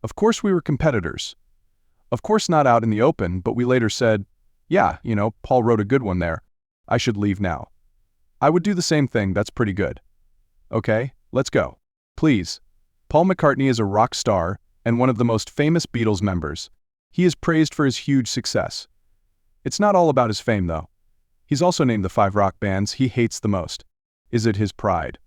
Of course we were competitors. Of course not out in the open, but we later said, yeah, Paul wrote a good one there. I should leave now. I would do the same thing, that's pretty good. Okay, let's go. Please. Paul McCartney is a rock star and one of the most famous Beatles members. He is praised for his huge success. It's not all about his fame, though. He's also named the 5 rock bands he hates the most. Is it his pride?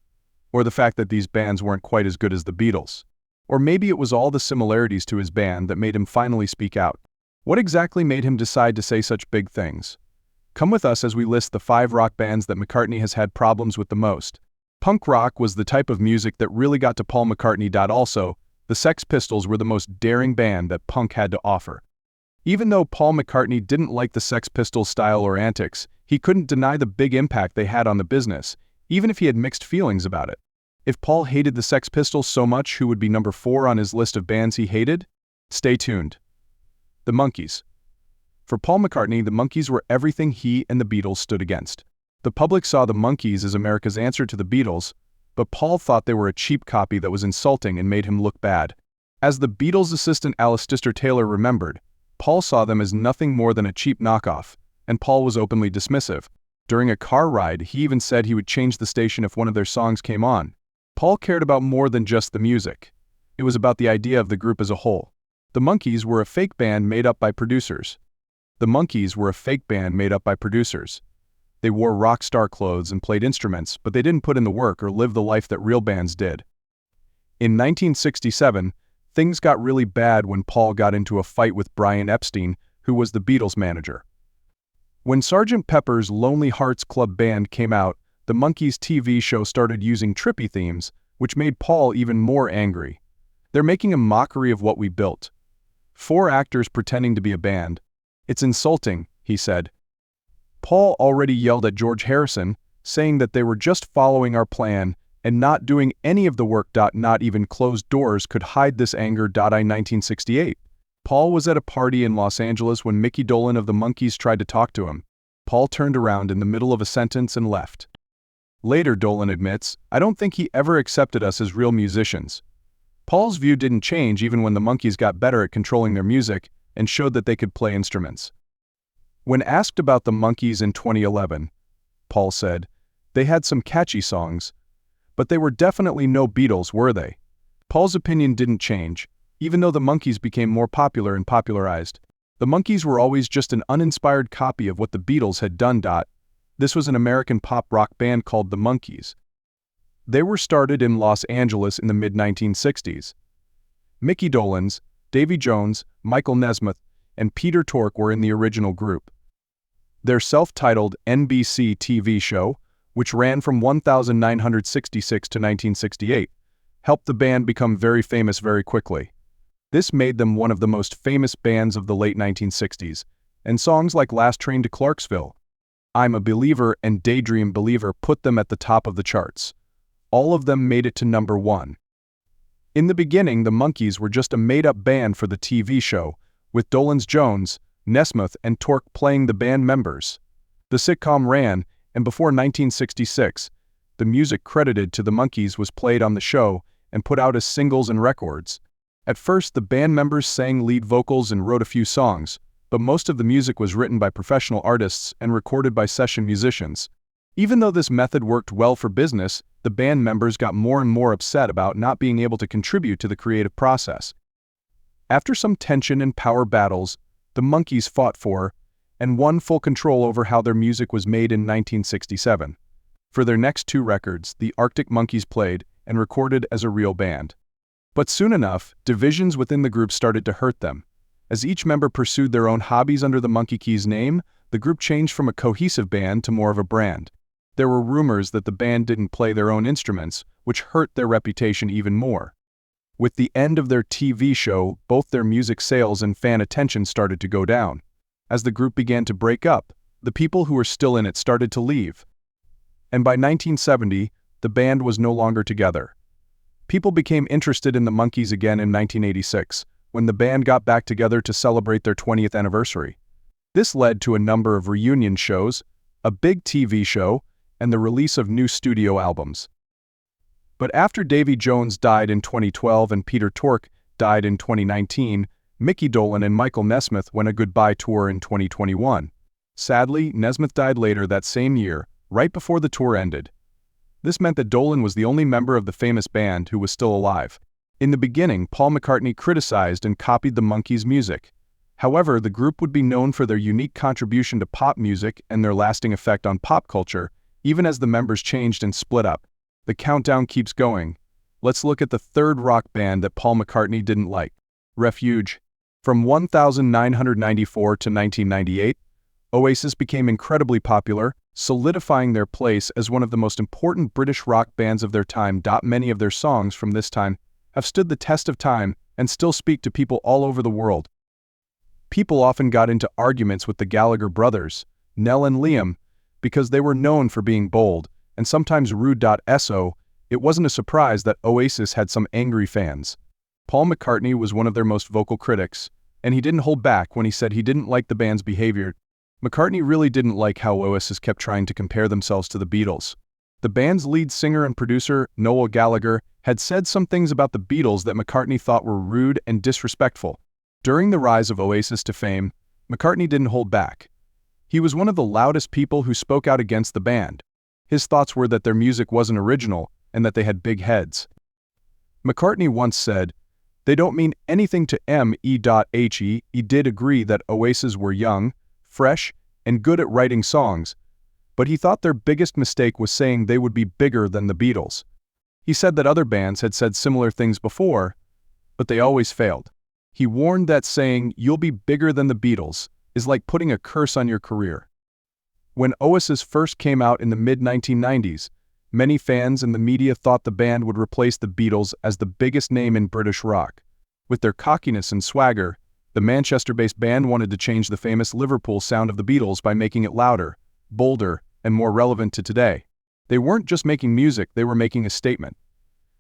Or the fact that these bands weren't quite as good as the Beatles? Or maybe it was all the similarities to his band that made him finally speak out. What exactly made him decide to say such big things? Come with us as we list the 5 rock bands that McCartney has had problems with the most. Punk rock was the type of music that really got to Paul McCartney. Also, the Sex Pistols were the most daring band that punk had to offer. Even though Paul McCartney didn't like the Sex Pistols' style or antics, he couldn't deny the big impact they had on the business, even if he had mixed feelings about it. If Paul hated the Sex Pistols so much, who would be number 4 on his list of bands he hated? Stay tuned. The Monkees. For Paul McCartney, the Monkees were everything he and the Beatles stood against. The public saw the Monkees as America's answer to the Beatles, but Paul thought they were a cheap copy that was insulting and made him look bad. As the Beatles' assistant Alice Taylor remembered, Paul saw them as nothing more than a cheap knockoff, and Paul was openly dismissive. During a car ride, he even said he would change the station if one of their songs came on. Paul cared about more than just the music. It was about the idea of the group as a whole. The Monkees were a fake band made up by producers. The Monkees were a fake band made up by producers. They wore rock star clothes and played instruments, but they didn't put in the work or live the life that real bands did. In 1967, things got really bad when Paul got into a fight with Brian Epstein, who was the Beatles' manager. When Sgt. Pepper's Lonely Hearts Club Band came out, the Monkees TV show started using trippy themes, which made Paul even more angry. They're making a mockery of what we built. 4 actors pretending to be a band. It's insulting, he said. Paul already yelled at George Harrison, saying that they were just following our plan and not doing any of the work. Not even closed doors could hide this anger. In 1968, Paul was at a party in Los Angeles when Mickey Dolenz of the Monkees tried to talk to him. Paul turned around in the middle of a sentence and left. Later, Dolenz admits, I don't think he ever accepted us as real musicians. Paul's view didn't change even when the Monkees got better at controlling their music and showed that they could play instruments. When asked about the Monkees in 2011, Paul said, they had some catchy songs, but they were definitely no Beatles, were they? Paul's opinion didn't change, even though the Monkees became more popular and popularized. The Monkees were always just an uninspired copy of what the Beatles had done. This was an American pop rock band called the Monkees. They were started in Los Angeles in the mid-1960s. Mickey Dolenz, Davy Jones, Michael Nesmith, and Peter Tork were in the original group. Their self-titled NBC TV show, which ran from 1966 to 1968, helped the band become very famous very quickly. This made them one of the most famous bands of the late 1960s, and songs like Last Train to Clarksville, I'm a Believer, and Daydream Believer put them at the top of the charts. All of them made it to number 1. In the beginning, the Monkees were just a made-up band for the TV show, with Dolenz, Jones, Nesmith, and Tork playing the band members. The sitcom ran, and before 1966, the music credited to the Monkees was played on the show and put out as singles and records. At first, the band members sang lead vocals and wrote a few songs, but most of the music was written by professional artists and recorded by session musicians. Even though this method worked well for business, the band members got more and more upset about not being able to contribute to the creative process. After some tension and power battles, the Monkees fought for and won full control over how their music was made in 1967. For their next 2 records, the Arctic Monkeys played and recorded as a real band. But soon enough, divisions within the group started to hurt them. As each member pursued their own hobbies under the Monkey Keys name, the group changed from a cohesive band to more of a brand. There were rumors that the band didn't play their own instruments, which hurt their reputation even more. With the end of their TV show, both their music sales and fan attention started to go down. As the group began to break up, the people who were still in it started to leave. And by 1970, the band was no longer together. People became interested in the Monkees again in 1986, when the band got back together to celebrate their 20th anniversary. This led to a number of reunion shows, a big TV show, and the release of new studio albums. But after Davy Jones died in 2012 and Peter Tork died in 2019, Mickey Dolenz and Michael Nesmith went a goodbye tour in 2021. Sadly, Nesmith died later that same year, right before the tour ended. This meant that Dolenz was the only member of the famous band who was still alive. In the beginning, Paul McCartney criticized and copied the Monkees' music. However, the group would be known for their unique contribution to pop music and their lasting effect on pop culture, even as the members changed and split up. The countdown keeps going. Let's look at the third rock band that Paul McCartney didn't like: Refuge. From 1994 to 1998, Oasis became incredibly popular, solidifying their place as one of the most important British rock bands of their time. Many of their songs from this time have stood the test of time and still speak to people all over the world. People often got into arguments with the Gallagher brothers, Nell and Liam, because they were known for being bold and sometimes rude. So, it wasn't a surprise that Oasis had some angry fans. Paul McCartney was one of their most vocal critics, and he didn't hold back when he said he didn't like the band's behavior. McCartney really didn't like how Oasis kept trying to compare themselves to the Beatles. The band's lead singer and producer, Noel Gallagher, had said some things about the Beatles that McCartney thought were rude and disrespectful. During the rise of Oasis to fame, McCartney didn't hold back. He was one of the loudest people who spoke out against the band. His thoughts were that their music wasn't original and that they had big heads. McCartney once said, "They don't mean anything to me." He did agree that Oasis were young, fresh, and good at writing songs, but he thought their biggest mistake was saying they would be bigger than the Beatles. He said that other bands had said similar things before, but they always failed. He warned that saying, "You'll be bigger than the Beatles," is like putting a curse on your career. When Oasis first came out in the mid-1990s, many fans and the media thought the band would replace the Beatles as the biggest name in British rock. With their cockiness and swagger, the Manchester-based band wanted to change the famous Liverpool sound of the Beatles by making it louder, bolder, and more relevant to today. They weren't just making music, they were making a statement.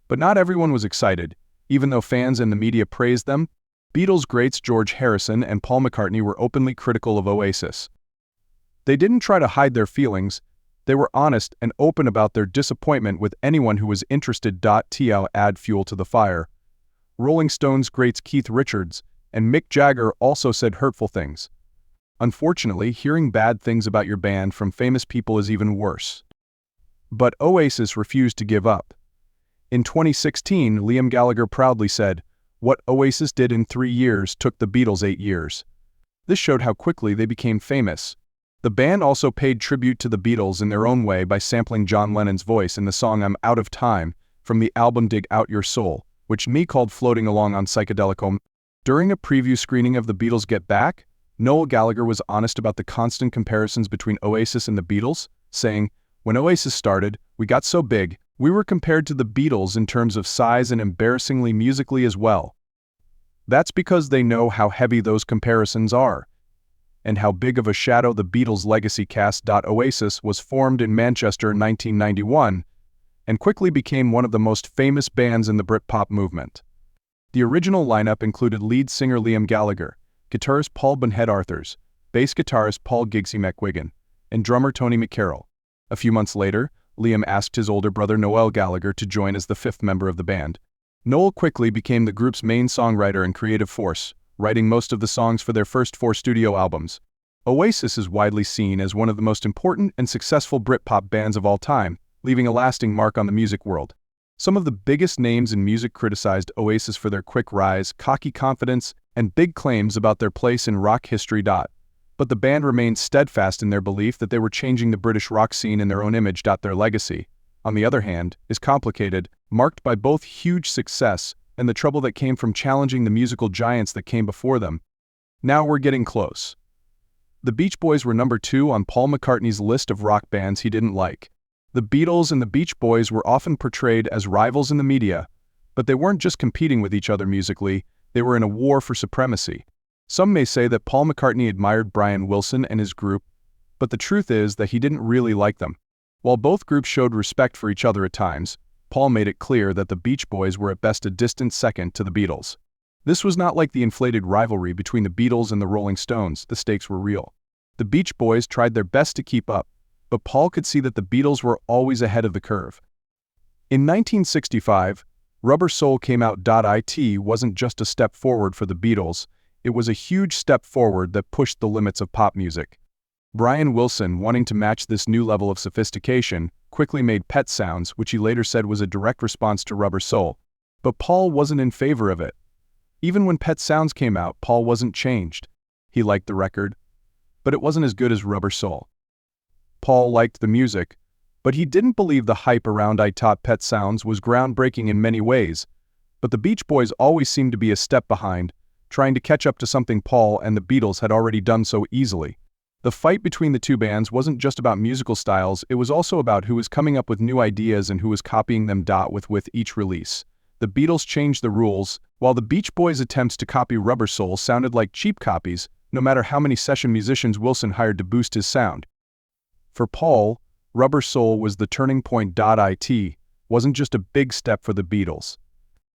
But not everyone was excited. Even though fans and the media praised them, Beatles greats George Harrison and Paul McCartney were openly critical of Oasis. They didn't try to hide their feelings. They were honest and open about their disappointment with anyone who was interested. To add fuel to the fire, Rolling Stones greats Keith Richards and Mick Jagger also said hurtful things. Unfortunately, hearing bad things about your band from famous people is even worse. But Oasis refused to give up. In 2016, Liam Gallagher proudly said, "What Oasis did in 3 years took the Beatles 8 years." This showed how quickly they became famous. The band also paid tribute to the Beatles in their own way by sampling John Lennon's voice in the song "I'm Out of Time" from the album Dig Out Your Soul, which Me called "Floating Along on Psychedelic." During a preview screening of The Beatles Get Back, Noel Gallagher was honest about the constant comparisons between Oasis and the Beatles, saying, "When Oasis started, we got so big, we were compared to the Beatles in terms of size and embarrassingly musically as well. That's because they know how heavy those comparisons are, and how big of a shadow the Beatles' legacy cast." Oasis was formed in Manchester in 1991 and quickly became one of the most famous bands in the Britpop movement. The original lineup included lead singer Liam Gallagher, guitarist Paul "Bunhead" Arthurs, bass guitarist Paul "Gigsy" McGuigan, and drummer Tony McCarroll. A few months later, Liam asked his older brother Noel Gallagher to join as the 5th member of the band. Noel quickly became the group's main songwriter and creative force, writing most of the songs for their first 4 studio albums. Oasis is widely seen as one of the most important and successful Britpop bands of all time, leaving a lasting mark on the music world. Some of the biggest names in music criticized Oasis for their quick rise, cocky confidence, and big claims about their place in rock history. But the band remained steadfast in their belief that they were changing the British rock scene in their own image. Their legacy, on the other hand, is complicated, marked by both huge success and the trouble that came from challenging the musical giants that came before them. Now we're getting close. The Beach Boys were number 2 on Paul McCartney's list of rock bands he didn't like. The Beatles and the Beach Boys were often portrayed as rivals in the media, but they weren't just competing with each other musically, they were in a war for supremacy. Some may say that Paul McCartney admired Brian Wilson and his group, but the truth is that he didn't really like them. While both groups showed respect for each other at times, Paul made it clear that the Beach Boys were at best a distant second to the Beatles. This was not like the inflated rivalry between the Beatles and the Rolling Stones. The stakes were real. The Beach Boys tried their best to keep up, but Paul could see that the Beatles were always ahead of the curve. In 1965, Rubber Soul came out. It wasn't just a step forward for the Beatles, it was a huge step forward that pushed the limits of pop music. Brian Wilson, wanting to match this new level of sophistication, quickly made Pet Sounds, which he later said was a direct response to Rubber Soul. But Paul wasn't in favor of it. Even when Pet Sounds came out, Paul wasn't changed. He liked the record, but it wasn't as good as Rubber Soul. Paul liked the music, but he didn't believe the hype around I Taught Pet Sounds was groundbreaking in many ways. But the Beach Boys always seemed to be a step behind, trying to catch up to something Paul and the Beatles had already done so easily. The fight between the two bands wasn't just about musical styles, it was also about who was coming up with new ideas and who was copying them. With each release, the Beatles changed the rules, while the Beach Boys' attempts to copy Rubber Soul sounded like cheap copies, no matter how many session musicians Wilson hired to boost his sound. For Paul, Rubber Soul was the turning point. It wasn't just a big step for the Beatles.